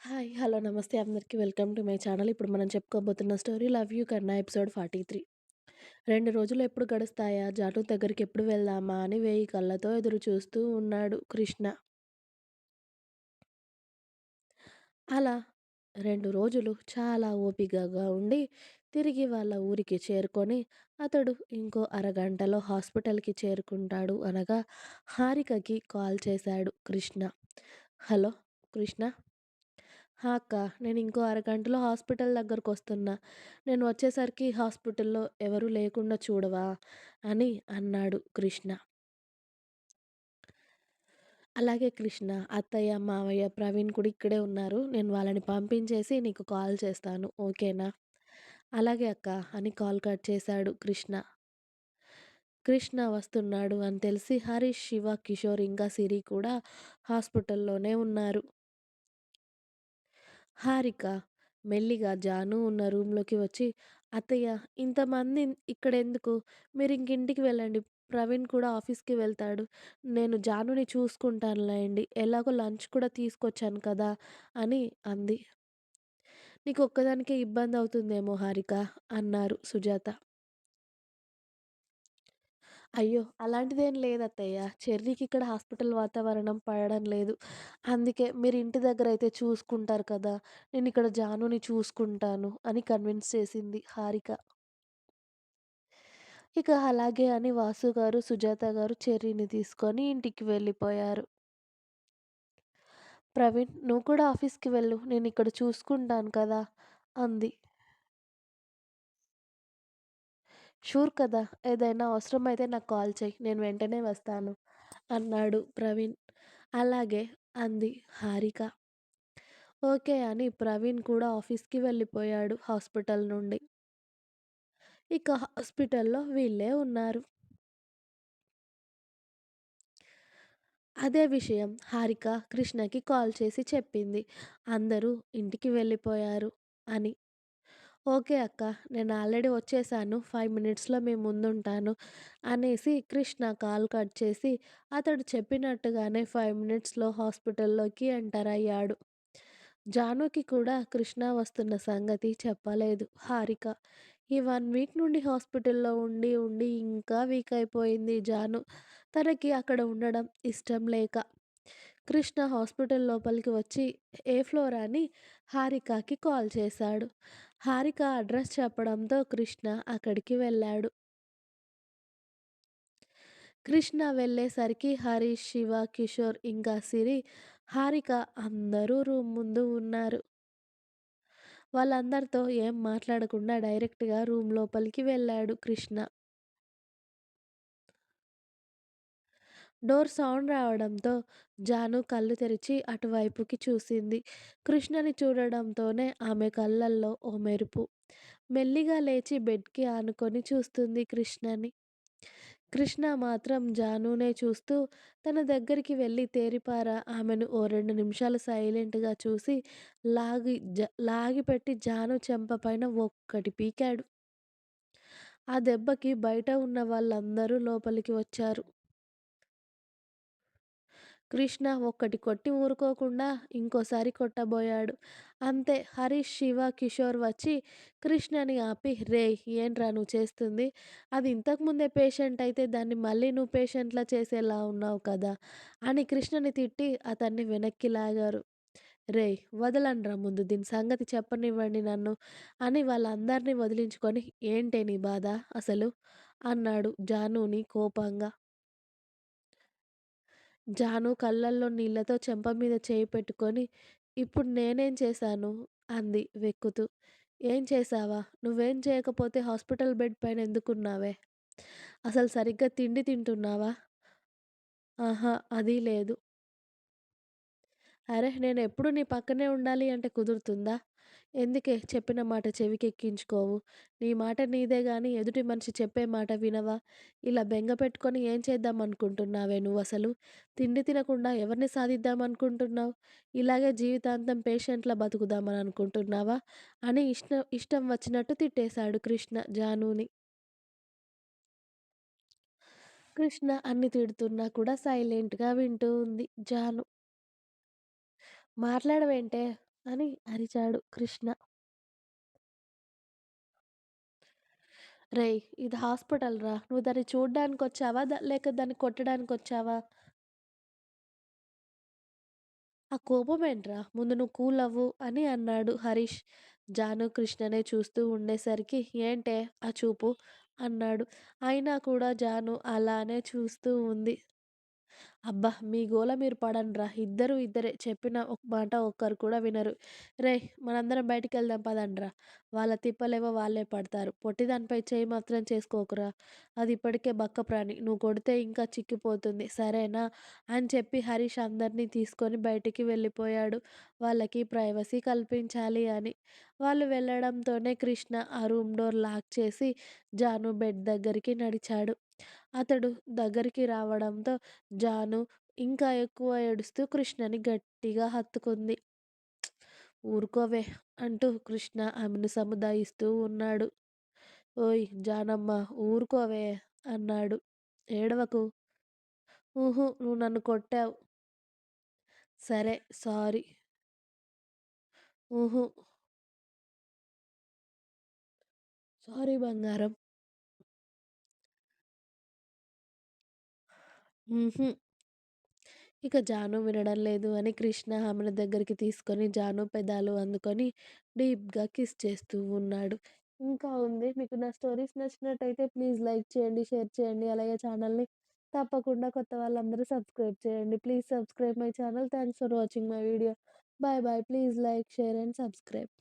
Hi. Hello. నమస్తే అందరికి. Welcome to my channel. ఇప్పుడు మనం చెప్పుకోబోతున్న స్టోరీ 'లవ్ యూ కన్నా' ఎపిసోడ్ 43. 2 రోజులు ఎప్పుడు గడుస్తాయా? జాను దగ్గరికి ఎప్పుడు వెళ్దామా అని 1000 కళ్ళతో ఎదురు చూస్తూ ఉన్నాడు కృష్ణ. అలా 2 రోజులు చాలా ఓపికగా ఉండి తిరిగి వాళ్ళ ఊరికి చేరుకొని అతడు ఇంకో అరగంటలో హాస్పిటల్‌కి చేరుకుంటాడు అనగా హారికకి కాల్ చేశాడు కృష్ణ. హలో! కృష్ణ. అక్క, నేను ఇంకో అరగంటలో హాస్పిటల్ దగ్గరకొస్తున్నా. నేను వచ్చేసరికి హాస్పిటల్‌లో ఎవరు లేకుండా చూడవా? అని అన్నాడు కృష్ణ. అలాగే కృష్ణ, అత్తయ్య, మావయ్య, ప్రవీణ్ కూడా ఇక్కడే ఉన్నారు. నేను వాళ్ళని పంపించేసి నీకు కాల్ చేస్తాను. ఓకేనా? అలాగే అక్క అని కాల్ కట్ చేశాడు కృష్ణ. కృష్ణ వస్తున్నాడు అని తెలిసి హరీష్, శివ, కిషోర్ ఇంకా సిరి కూడా హాస్పిటల్‌లోనే ఉన్నారు. హారిక మెల్లిగా జాను ఉన్న రూమ్‌లోకి వచ్చి, "అత్తయ్య, ఇంతమంది ఇక్కడెందుకు? మీరింక ఇంటికి వెళ్ళండి. ప్రవీణ్ కూడా ఆఫీస్‌కి వెళ్తాడు. నేను జానుని చూసుకుంటానులేండి. ఎలాగో లంచ్ కూడా తీసుకొచ్చాను కదా!" అని అంది. "నీకొక్కదానికే ఇబ్బందవుతుందేమో హారిక" అన్నారు సుజాత. అయ్యో! అలాంటిదేం లేదత్తయ్య. చెర్రీకి ఇక్కడ హాస్పిటల్ వాతావరణం పడడం లేదు. అందుకే మీరు ఇంటి దగ్గరైతే చూసుకుంటారు కదా! నేనిక్కడ జానుని చూసుకుంటాను అని కన్విన్స్ చేసింది హారిక. ఇక అలాగే అని వాసు గారు, సుజాత గారు చెర్రీని తీసుకొని ఇంటికి వెళ్ళిపోయారు. "ప్రవీణ్, నువ్వు కూడా ఆఫీస్‌కి వెళ్ళు. నేనిక్కడ చూసుకుంటాను కదా!" అంది. "షూర్ కదా! ఏదైనా అవసరమైతే నాకు కాల్ చెయ్యి. నేను వెంటనే వస్తాను" అన్నాడు ప్రవీణ్. "అలాగే" అంది హారిక. ఓకే అని ప్రవీణ్ కూడా ఆఫీస్‌కి వెళ్ళిపోయాడు హాస్పిటల్ నుండి. ఇక హాస్పిటల్‌లో వీళ్ళే ఉన్నారు. అదే విషయం హారిక కృష్ణకి కాల్ చేసి చెప్పింది. అందరూ ఇంటికి వెళ్ళిపోయారు అని. ఓకే అక్క, నేను ఆల్రెడీ వచ్చేసాను. 5 మినిట్స్‌లో మీ ముందుంటాను అనేసి కృష్ణ కాల్ కట్ చేసి అతడు చెప్పినట్టుగానే 5 మినిట్స్‌లో హాస్పిటల్‌లోకి ఎంటర్ అయ్యాడు. జానుకి కూడా కృష్ణ వస్తున్న సంగతి చెప్పలేదు హారిక. ఈ 1 వీక్ నుండి హాస్పిటల్‌లో ఉండి, ఉండి ఇంకా వీక్ అయిపోయింది జాను. తనకి అక్కడ ఉండడం ఇష్టం లేక. కృష్ణ హాస్పిటల్ లోపలికి వచ్చి ఏ ఫ్లోర్ అని హారికకి కాల్ చేశాడు. హారిక అడ్రస్ చెప్పడంతో కృష్ణ అక్కడికి వెళ్ళాడు. కృష్ణ వెళ్ళేసరికి హరీష్, శివ, కిషోర్ ఇంకా సిరి, హారిక అందరూ రూమ్ ముందు ఉన్నారు. వాళ్ళందరితో ఏం మాట్లాడకుండా డైరెక్ట్‌గా రూమ్ లోపలికి వెళ్ళాడు కృష్ణ. డోర్ సౌండ్ రావడంతో జాను కళ్ళు తెరిచి అటువైపుకి చూసింది. కృష్ణని చూడడంతోనే ఆమె కళ్ళల్లో ఓ మెరుపు. మెల్లిగా లేచి బెడ్‌కి ఆనుకొని చూస్తుంది కృష్ణని. కృష్ణ మాత్రం జానునే చూస్తూ తన దగ్గరికి వెళ్ళి తేరిపార ఆమెను ఓ 2 నిమిషాలు సైలెంట్‌గా చూసి లాగిపెట్టి జాను చెంప పైన ఒక్కటి పీకాడు. ఆ దెబ్బకి బయట ఉన్న వాళ్ళందరూ లోపలికి వచ్చారు. కృష్ణ ఒక్కటి కొట్టి ఊరుకోకుండా ఇంకోసారి కొట్టబోయాడు. అంతే హరీష్, శివ, కిషోర్ వచ్చి కృష్ణని ఆపి, "రేయ్! ఏంట్రా నువ్వు చేస్తుంది? అది ఇంతకుముందే పేషెంట్ అయితే దాన్ని మళ్ళీ నువ్వు పేషెంట్‌లా చేసేలా ఉన్నావు కదా!" అని కృష్ణని తిట్టి అతన్ని వెనక్కి లాగారు. "రేయ్! వదలండ్రా ముందు దీని సంగతి చెప్పనివ్వండి నన్ను" అని వాళ్ళందరిని వదిలించుకొని, "ఏంటే నీ బాధ అసలు?" అన్నాడు జానుని కోపంగా. జాను కళ్ళల్లో నీళ్ళతో చెంప మీద చేయి పెట్టుకొని, "ఇప్పుడు నేనేం చేశాను?" అంది వెక్కుతూ. "ఏం చేశావా? నువ్వేం చేయకపోతే హాస్పిటల్ బెడ్ పైన ఎందుకున్నావే? అసలు సరిగ్గా తిండి తింటున్నావా?" "ఆహా! అదీ లేదు." "అరె! నేనెప్పుడు నీ పక్కనే ఉండాలి అంటే కుదురుతుందా? ఎందుకే చెప్పిన మాట చెవికెక్కించుకోవు? నీ మాట నీదే గానీ ఎదుటి మనిషి చెప్పే మాట వినవా? ఇలా బెంగ పెట్టుకొని ఏం చేద్దామనుకుంటున్నావే నువ్వసలు? తిండి తినకుండా ఎవరిని సాధిద్దామనుకుంటున్నావు? ఇలాగే జీవితాంతం పేషెంట్‌లా బతుకుదామని అనుకుంటున్నావా?" అని ఇష్టం వచ్చినట్టు తిట్టేశాడు కృష్ణ జానుని. కృష్ణ అన్ని తిడుతున్నా కూడా సైలెంట్‌గా వింటూ ఉంది జాను. "మాట్లాడవేంటే?" అని అరిచాడు కృష్ణ. "రేయ్! ఇది హాస్పిటల్‌రా! నువ్వు దాన్ని చూడ్డానికొచ్చావా? లేక దాన్ని కొట్టడానికొచ్చావా?" "ఆ కోపమేంట్రా? ముందు నువ్వు కూల్ అవ్వు" అని అన్నాడు హరీష్. జాను కృష్ణనే చూస్తూ ఉండేసరికి "ఏంటే ఆ చూపు?" అన్నాడు. అయినా కూడా జాను అలానే చూస్తూ ఉంది. అబ్బా! మీ గోల మీరు పడండ్రా. ఇద్దరు ఇద్దరే. చెప్పిన ఒక మాట ఒక్కరు కూడా వినరు. రేయ్! మనందరం బయటికెళ్దాం పదండ్రా. వాళ్ళ తిప్పలేవో వాళ్ళే పడతారు. పొట్టిదానిపై చెయ్యి మాత్రం చేసుకోకురా. అది ఇప్పటికే బక్కప్రాణి. నువ్వు కొడితే ఇంకా చిక్కిపోతుంది. సరేనా? అని చెప్పి హరీష్ అందరిని తీసుకొని బయటికి వెళ్ళిపోయాడు. వాళ్ళకి ప్రైవసీ కల్పించాలి అని. వాళ్ళు వెళ్ళడంతోనే కృష్ణ ఆ రూమ్ డోర్ లాక్ చేసి జాను బెడ్ దగ్గరికి నడిచాడు. అతడు దగ్గరికి రావడంతో జాను ఇంకా ఎక్కువ ఏడుస్తూ కృష్ణని గట్టిగా హత్తుకుంది. ఊరుకోవే అంటూ కృష్ణ ఆమెను సముదాయిస్తూ ఉన్నాడు. ఓయ్ జానమ్మ ఊరుకోవే అన్నాడు. ఏడవకు. ఊహు నువ్వు నన్ను కొట్టావు. సరే సారీ. ఊహు సారీ బంగారం. హుహు. ఇక జాను వినడం లేదు అని కృష్ణ ఆమెను దగ్గరికి తీసుకొని జాను పెదాలు అందుకొని డీప్‌గా కిస్ చేస్తూ ఉన్నాడు. ఇంకా ఉంది. మీకు నా స్టోరీస్ నచ్చినట్టయితే ప్లీజ్ లైక్ చేయండి, షేర్ చేయండి. అలాగే ఛానల్‌ని తప్పకుండా కొత్త వాళ్ళందరూ సబ్స్క్రైబ్ చేయండి. Please subscribe my channel. Thanks for watching my video. Bye bye. Please like, share and subscribe.